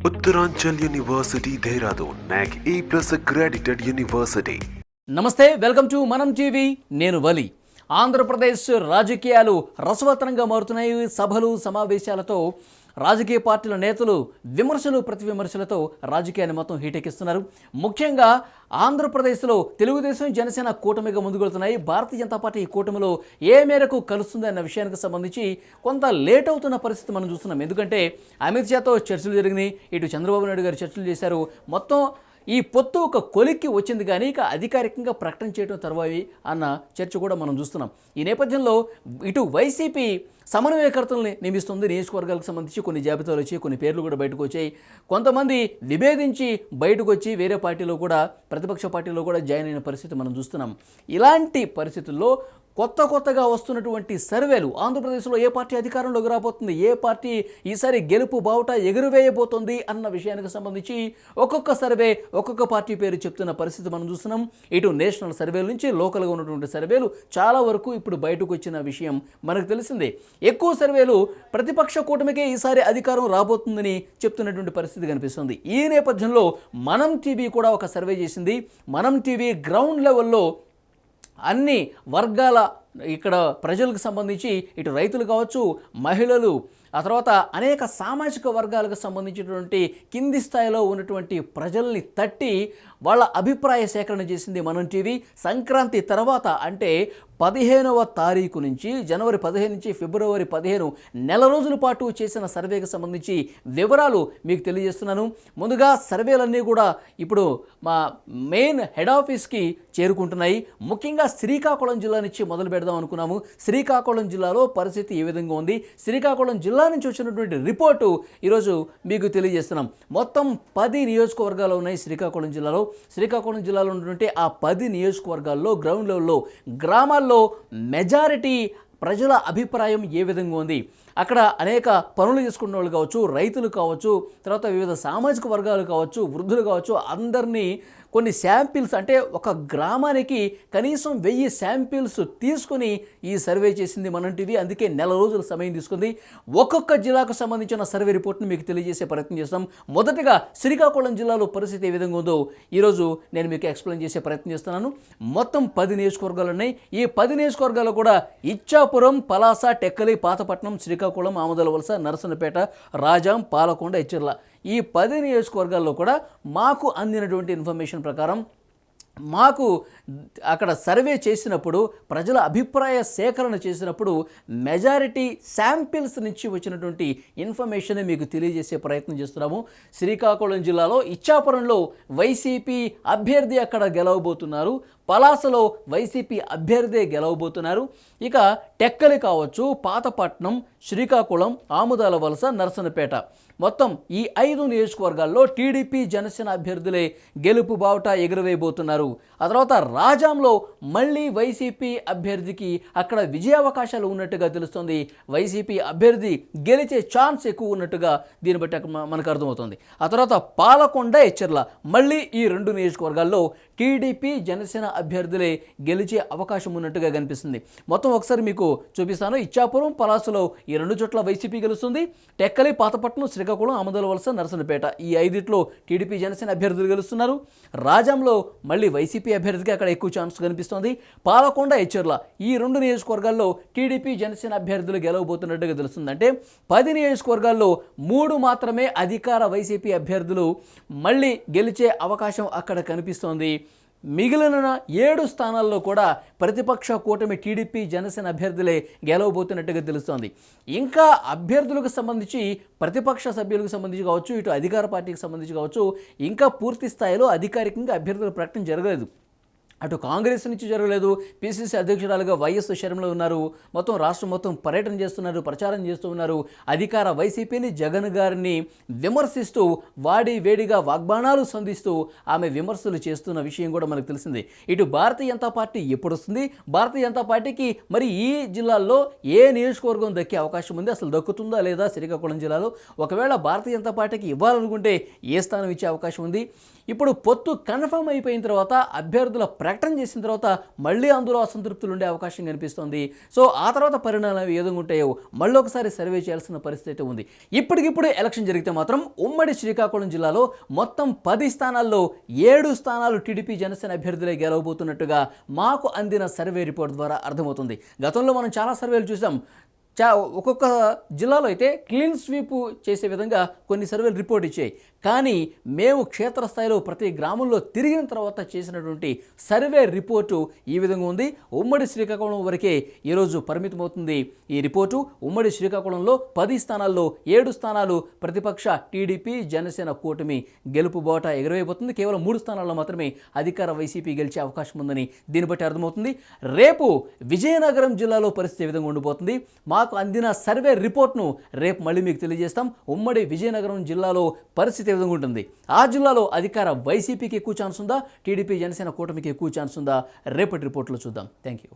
Uttaranchal University, Dehradun, NAC A+ accredited university. నమస్తే, welcome to మనం TV. నేను వలి. ఆంధ్రప్రదేశ్ రాజకీయాలు రసవత్తరంగా మారుతున్నాయి. సభలు సమావేశాలతో రాజకీయ పార్టీల నేతలు విమర్శలు ప్రతి విమర్శలతో రాజకీయాన్ని మొత్తం హీటెక్కిస్తున్నారు. ముఖ్యంగా ఆంధ్రప్రదేశ్లో తెలుగుదేశం జనసేన కూటమిగా ముందుకెళ్తున్నాయి. భారతీయ జనతా పార్టీ ఈ కూటమిలో ఏ మేరకు కలుస్తుంది అన్న విషయానికి సంబంధించి కొంత లేట్ అవుతున్న పరిస్థితి మనం చూస్తున్నాం. ఎందుకంటే అమిత్ షాతో చర్చలు జరిగినాయి, ఇటు చంద్రబాబు నాయుడు గారు చర్చలు చేశారు. మొత్తం ఈ పొత్తు ఒక కొలిక్కి వచ్చింది, కానీ ఇక అధికారికంగా ప్రకటన చేయడం తర్వాయి అన్న చర్చ కూడా మనం చూస్తున్నాం. ఈ నేపథ్యంలో ఇటు వైసీపీ సమన్వయకర్తలను నియమిస్తుంది. నియోజకవర్గాలకు సంబంధించి కొన్ని జాబితాలు వచ్చి కొన్ని పేర్లు కూడా బయటకు వచ్చాయి. కొంతమంది విభేదించి బయటకు వచ్చి వేరే పార్టీలో కూడా ప్రతిపక్ష పార్టీలో కూడా జాయిన్ అయిన పరిస్థితి మనం చూస్తున్నాం. ఇలాంటి పరిస్థితుల్లో కొత్తగా వస్తున్నటువంటి సర్వేలు ఆంధ్రప్రదేశ్లో ఏ పార్టీ అధికారంలోకి రాబోతుంది, ఏ పార్టీ ఈసారి గెలుపు బావుట ఎగురువేయబోతుంది అన్న విషయానికి సంబంధించి ఒక్కొక్క సర్వే ఒక్కొక్క పార్టీ పేరు చెప్తున్న పరిస్థితి మనం చూస్తున్నాం. ఇటు నేషనల్ సర్వేల నుంచి లోకల్గా ఉన్నటువంటి సర్వేలు చాలా వరకు ఇప్పుడు బయటకు వచ్చిన విషయం మనకు తెలిసిందే. ఎక్కువ సర్వేలు ప్రతిపక్ష కూటమికే ఈసారి అధికారం రాబోతుందని చెప్తున్నటువంటి పరిస్థితి కనిపిస్తుంది. ఈ నేపథ్యంలో మనం టీవీ కూడా ఒక సర్వే చేసింది. మనం టీవీ గ్రౌండ్ లెవెల్లో అన్ని వర్గాల ఇక్కడ ప్రజలకు సంబంధించి ఇటు రైతులు కావచ్చు, మహిళలు, ఆ తర్వాత అనేక సామాజిక వర్గాలకు సంబంధించినటువంటి కింది స్థాయిలో ఉన్నటువంటి ప్రజల్ని తట్టి వాళ్ళ అభిప్రాయ సేకరణ చేసింది మనం టీవీ. సంక్రాంతి తర్వాత అంటే 15వ తారీఖు నుంచి జనవరి 15 నుంచి ఫిబ్రవరి 15 నెల రోజుల పాటు చేసిన సర్వేకి సంబంధించి వివరాలు మీకు తెలియజేస్తున్నాను. ముందుగా సర్వేలన్నీ కూడా ఇప్పుడు మా మెయిన్ హెడ్ ఆఫీస్కి చేరుకుంటున్నాయి. ముఖ్యంగా శ్రీకాకుళం జిల్లా నుంచి మొదలు పెడదాం అనుకున్నాము. శ్రీకాకుళం జిల్లాలో పరిస్థితి ఏ విధంగా ఉంది, శ్రీకాకుళం జిల్లా నుంచి వచ్చినటువంటి రిపోర్టు ఈరోజు మీకు తెలియజేస్తున్నాం. మొత్తం 10 నియోజకవర్గాలు ఉన్నాయి శ్రీకాకుళం జిల్లాలో. శ్రీకాకుళం జిల్లాలో ఉన్నటువంటి ఆ 10 నియోజకవర్గాల్లో గ్రౌండ్ లెవెల్లో గ్రామాల్లో మెజారిటీ ప్రజల అభిప్రాయం ఏ విధంగా ఉంది, అక్కడ అనేక పనులు చేసుకున్న వాళ్ళు కావచ్చు, రైతులు కావచ్చు, తర్వాత వివిధ సామాజిక వర్గాలు కావచ్చు, వృద్ధులు కావచ్చు, అందరినీ కొన్ని శాంపిల్స్ అంటే ఒక గ్రామానికి కనీసం 1000 శాంపిల్స్ తీసుకుని ఈ సర్వే చేసింది మనం టీవీ. అందుకే నెల రోజుల సమయం తీసుకుంది. ఒక్కొక్క జిల్లాకు సంబంధించిన సర్వే రిపోర్ట్ని మీకు తెలియజేసే ప్రయత్నం చేస్తాం. మొదటగా శ్రీకాకుళం జిల్లాలో పరిస్థితి ఏ విధంగా ఉందో ఈరోజు నేను మీకు ఎక్స్ప్లెయిన్ చేసే ప్రయత్నం చేస్తున్నాను. మొత్తం 10 నియోజకవర్గాలు ఉన్నాయి. ఈ 10 నియోజకవర్గాలు కూడా ఇచ్చాపురం, పలాస, టెక్కలి, పాతపట్నం, శ్రీకాకుళం, ఆమదలవలస, నరసన్నపేట, రాజాం, పాలకొండ, ఎచ్చెర్ల ఈ 10 నియోజకవర్గాల్లో కూడా మాకు అందినటువంటి ఇన్ఫర్మేషన్ ప్రకారం మాకు అక్కడ సర్వే చేసినప్పుడు ప్రజల అభిప్రాయ సేకరణ చేసినప్పుడు మెజారిటీ శాంపిల్స్ నుంచి వచ్చినటువంటి ఇన్ఫర్మేషన్ మీకు తెలియజేసే ప్రయత్నం చేస్తున్నాము. శ్రీకాకుళం జిల్లాలో ఇచ్చాపురంలో వైసీపీ అభ్యర్థి అక్కడ గెలవబోతున్నారు. పలాసలో వైసీపీ అభ్యర్థే గెలవబోతున్నారు. ఇక టెక్కలి కావచ్చు, పాతపట్నం, శ్రీకాకుళం, ఆముదాల వలస, నరసన్నపేట మొత్తం ఈ 5 నియోజకవర్గాల్లో టీడీపీ జనసేన అభ్యర్థులే గెలుపు బావుట ఎగురవేయబోతున్నారు. ఆ తర్వాత రాజాంలో మళ్ళీ వైసీపీ అభ్యర్థికి అక్కడ విజయావకాశాలు ఉన్నట్టుగా తెలుస్తుంది. వైసీపీ అభ్యర్థి గెలిచే ఛాన్స్ ఎక్కువ ఉన్నట్టుగా దీన్ని బట్టి మనకు అర్థమవుతుంది. ఆ తర్వాత పాలకొండ, ఎచ్చెర్ల మళ్ళీ ఈ 2 నియోజకవర్గాల్లో టీడీపీ జనసేన అభ్యర్థులే గెలిచే అవకాశం ఉన్నట్టుగా కనిపిస్తుంది. మొత్తం ఒకసారి మీకు చూపిస్తాను. ఇచ్చాపురం, పలాసలో ఈ 2 చోట్ల వైసీపీ గెలుస్తుంది. టెక్కలి, పాతపట్నం, శ్రీకాకుళం, ఆమదలవలస, నరసన్నపేట ఈ 5 టీడీపీ జనసేన అభ్యర్థులు గెలుస్తున్నారు. రాజంలో మళ్ళీ వైసీపీ అభ్యర్థికి అక్కడ ఎక్కువ ఛాన్స్ కనిపిస్తోంది. పాలకొండ, ఎచ్చెర్ల ఈ 2 నియోజకవర్గాల్లో టీడీపీ జనసేన అభ్యర్థులు గెలవబోతున్నట్టుగా తెలుస్తుంది. అంటే 10 నియోజకవర్గాల్లో 3 మాత్రమే అధికార వైసీపీ అభ్యర్థులు మళ్ళీ గెలిచే అవకాశం అక్కడ కనిపిస్తోంది. మిగిలిన 7 స్థానాల్లో కూడా ప్రతిపక్ష కూటమి టీడీపీ జనసేన అభ్యర్థులే గెలవబోతున్నట్టుగా తెలుస్తోంది. ఇంకా అభ్యర్థులకు సంబంధించి ప్రతిపక్ష సభ్యులకు సంబంధించి కావచ్చు, ఇటు అధికార పార్టీకి సంబంధించి కావచ్చు, ఇంకా పూర్తి స్థాయిలో అధికారికంగా అభ్యర్థుల ప్రకటన జరగలేదు. అటు కాంగ్రెస్ నుంచి జరగలేదు. పిసిసి అధ్యక్షురాలుగా వైఎస్ షర్మిల ఉన్నారు. మొత్తం రాష్ట్రం మొత్తం పర్యటన చేస్తున్నారు, ప్రచారం చేస్తూ ఉన్నారు. అధికార వైసీపీని, జగన్ గారిని విమర్శిస్తూ వాడి వేడిగా వాగ్బాణాలు సంధిస్తూ ఆమె విమర్శలు చేస్తున్న విషయం కూడా మనకు తెలిసింది. ఇటు భారతీయ జనతా పార్టీ ఎప్పుడు వస్తుంది, భారతీయ జనతా పార్టీకి మరి ఈ జిల్లాల్లో ఏ నియోజకవర్గం దక్కే అవకాశం ఉంది, అసలు దక్కుతుందా లేదా శ్రీకాకుళం జిల్లాలో? ఒకవేళ భారతీయ జనతా పార్టీకి ఇవ్వాలనుకుంటే ఏ స్థానం ఇచ్చే అవకాశం ఉంది? ఇప్పుడు పొత్తు కన్ఫర్మ్ అయిపోయిన తర్వాత అభ్యర్థుల ప్రకటన చేసిన తర్వాత మళ్ళీ అందులో అసంతృప్తులు ఉండే అవకాశం కనిపిస్తోంది. సో ఆ తర్వాత పరిణామాలు ఏ విధంగా ఉంటాయో మళ్ళీ ఒకసారి సర్వే చేయాల్సిన పరిస్థితి ఉంది. ఇప్పటికిప్పుడు ఎలక్షన్ జరిగితే మాత్రం ఉమ్మడి శ్రీకాకుళం జిల్లాలో మొత్తం 10 స్థానాల్లో 7 స్థానాలు టీడీపీ జనసేన అభ్యర్థులే గెలవబోతున్నట్టుగా మాకు అందిన సర్వే రిపోర్ట్ ద్వారా అర్థమవుతుంది. గతంలో మనం చాలా సర్వేలు చూసాం. ఒక్కొక్క జిల్లాలో అయితే క్లీన్ స్వీప్ చేసే విధంగా కొన్ని సర్వేలు రిపోర్ట్ ఇచ్చాయి. కానీ మేము క్షేత్రస్థాయిలో ప్రతి గ్రామంలో తిరిగిన తర్వాత చేసినటువంటి సర్వే రిపోర్టు ఈ విధంగా ఉంది. ఉమ్మడి శ్రీకాకుళం వరకే ఈరోజు పరిమితమవుతుంది ఈ రిపోర్టు. ఉమ్మడి శ్రీకాకుళంలో 10 స్థానాల్లో 7 స్థానాలు ప్రతిపక్ష టీడీపీ జనసేన కూటమి గెలుపు బాట ఎగురవైపోతుంది. కేవలం 3 స్థానాల్లో మాత్రమే అధికార వైసీపీ గెలిచే అవకాశం ఉందని దీన్ని బట్టి అర్థమవుతుంది. రేపు విజయనగరం జిల్లాలో పరిస్థితి ఏ విధంగా ఉండిపోతుంది, మాకు అందిన సర్వే రిపోర్ట్ను రేపు మళ్ళీ మీకు తెలియజేస్తాం. ఉమ్మడి విజయనగరం జిల్లాలో పరిస్థితి ఏ విధంగా ఉంటుంది, ఆ జిల్లాలో అధికార వైసీపీకి ఎక్కువ ఛాన్స్ ఉందా, టీడీపీ జనసేన కూటమికి ఎక్కువ ఛాన్స్ ఉందా, రేపటి రిపోర్ట్లో చూద్దాం. Thank you.